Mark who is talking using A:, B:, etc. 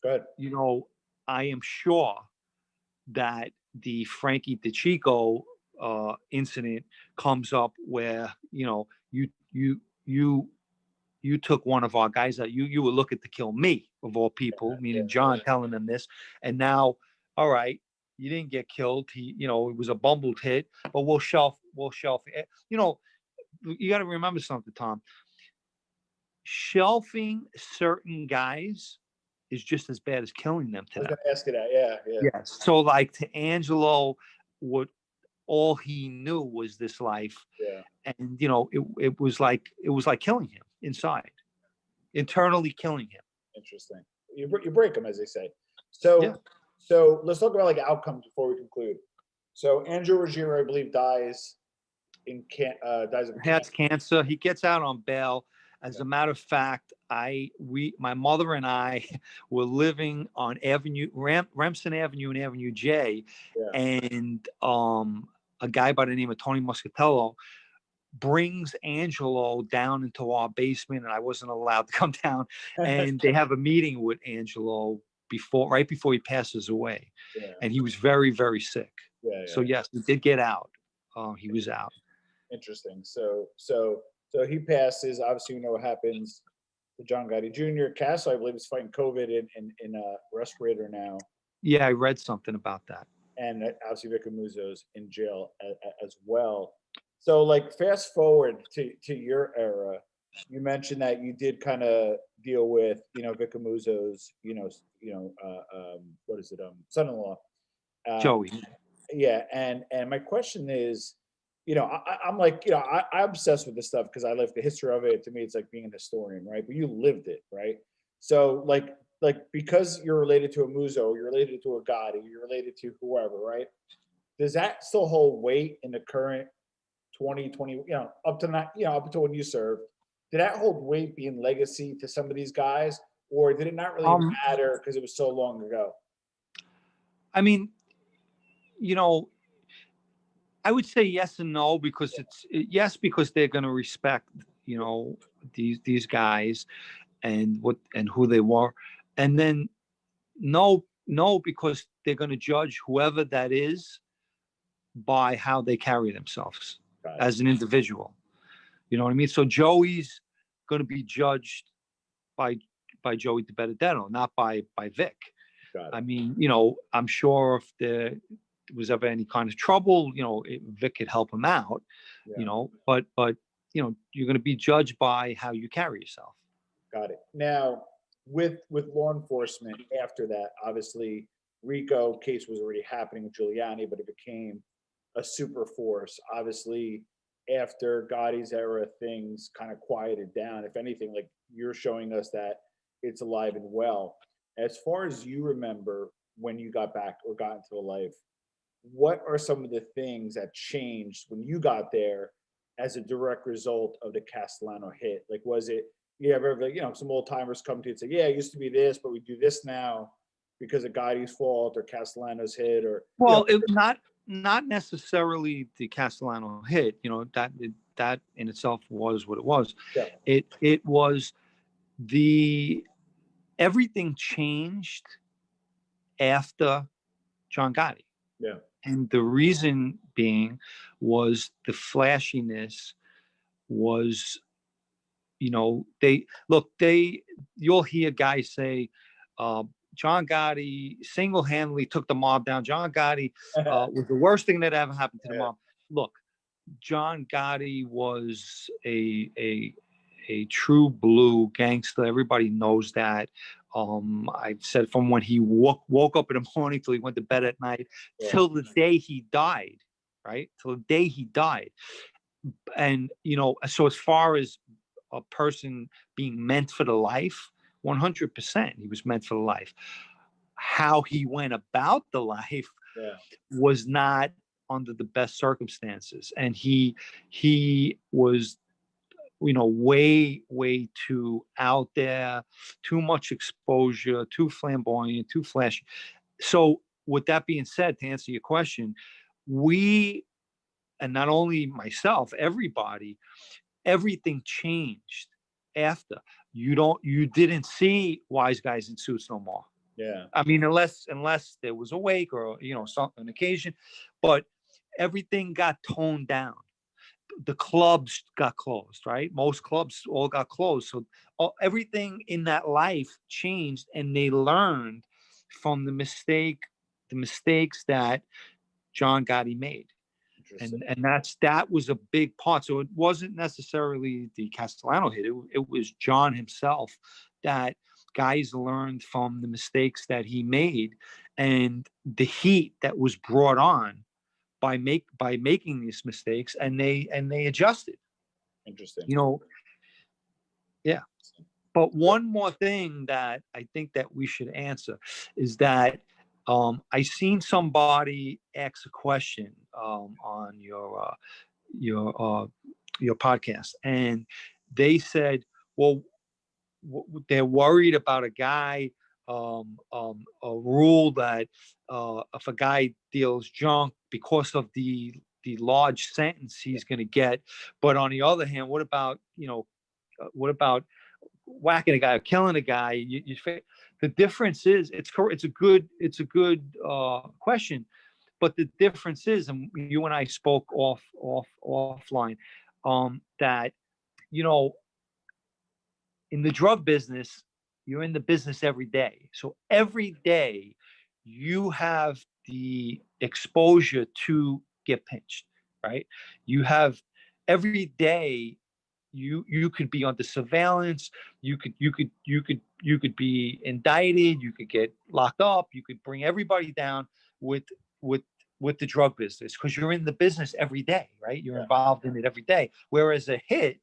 A: Good.
B: I am sure that the Frankie DeChico incident comes up where you took one of our guys that you were looking to kill me of all people, meaning John telling them this, and now, all right, you didn't get killed. It was a bumbled hit, but we'll shelf. You got to remember something, Tom. Shelving certain guys is just as bad as killing them today.
A: I was going to ask you that. Yeah.
B: Yes. So like to Angelo, what all he knew was this life.
A: Yeah.
B: And it was like killing him inside, internally killing him.
A: Interesting. You break them, as they say. So let's talk about like outcomes before we conclude. So Andrew Ruggiero, I believe, dies of
B: has cancer. He gets out on bail. As a matter of fact, my mother and I were living on Remsen Avenue and Avenue J, and a guy by the name of Tony Muscatello brings Angelo down into our basement, and I wasn't allowed to come down. And they have a meeting with Angelo right before he passes away, and he was very, very sick. So yes, he did get out. He was out.
A: Interesting. So he passes. Obviously, we know what happens to John Gotti Jr. Castle, I believe, is fighting COVID in a respirator now.
B: Yeah, I read something about that.
A: And obviously, Vic Amuso's in jail as well. So, like, fast forward to your era, you mentioned that you did kind of deal with, Vic Amuso's, what is it, son-in-law,
B: Joey.
A: Yeah, and my question is, I'm like, I'm obsessed with this stuff because I live the history of it. To me, it's like being an historian, right? But you lived it, right? So, like because you're related to a Muso, you're related to a Gotti, you're related to whoever, right? Does that still hold weight in the current 2020? Up until when you served, did that hold weight being legacy to some of these guys, or did it not really matter because it was so long ago?
B: I mean, I would say yes and no, because yes, because they're going to respect, these guys and who they were. And then no, because they're going to judge whoever that is by how they carry themselves as an individual. You know what I mean? So Joey's going to be judged by Joey DiBenedetto, not by Vic. I mean, I'm sure if there was ever any kind of trouble, Vic could help him out, but you're going to be judged by how you carry yourself.
A: Got it. Now, with law enforcement after that, obviously RICO case was already happening with Giuliani, but it became a super force. Obviously, after Gotti's era, things kind of quieted down. If anything, like you're showing us that it's alive and well. As far as you remember, when you got back or got into the life, what are some of the things that changed when you got there as a direct result of the Castellano hit? Like, was it, some old timers come to you and say, yeah, it used to be this, but we do this now because of Gotti's fault or Castellano's hit, or
B: not necessarily the Castellano hit. That in itself was what it was.
A: Yeah.
B: It was everything changed after John Gotti.
A: Yeah.
B: And the reason being was the flashiness was, you'll hear guys say, John Gotti single-handedly took the mob down. John Gotti was the worst thing that ever happened to the mob. Look, John Gotti was a true blue gangster. Everybody knows that. I said from when he woke up in the morning till he went to bed at night, till the day he died, right? Till the day he died. And, so as far as a person being meant for the life, 100%, he was meant for the life. How he went about the life was not under the best circumstances. And he was, way too out there, too much exposure, too flamboyant, too flashy. So with that being said, to answer your question, and not only myself, everything changed after. You didn't see wise guys in suits no more.
A: Yeah.
B: I mean, unless there was a wake or, you know, an occasion, but everything got toned down. The clubs got closed, right? Most clubs all got closed. So everything in that life changed, and they learned from the mistakes that John Gotti made.
A: Interesting.
B: And that was a big part. So it wasn't necessarily the Castellano hit. It was John himself that guys learned from the mistakes that he made, and the heat that was brought on by making these mistakes, and they adjusted.
A: Interesting.
B: You know, yeah. But one more thing that I think that we should answer is that I seen somebody ask a question on your podcast, and they said, well, they're worried about a guy, a rule that if a guy deals junk, because of the large sentence he's going to get. But on the other hand, what about, what about whacking a guy or killing a guy? The difference is, it's a good question, but the difference is, and you and I spoke offline, that, you know, in the drug business, you're in the business every day. So every day you have the exposure to get pinched, right? You have every day you could be under surveillance, you could be indicted, you could get locked up, you could bring everybody down with with with the drug business, because you're in the business every day, right? You're involved in it every day. Whereas a hit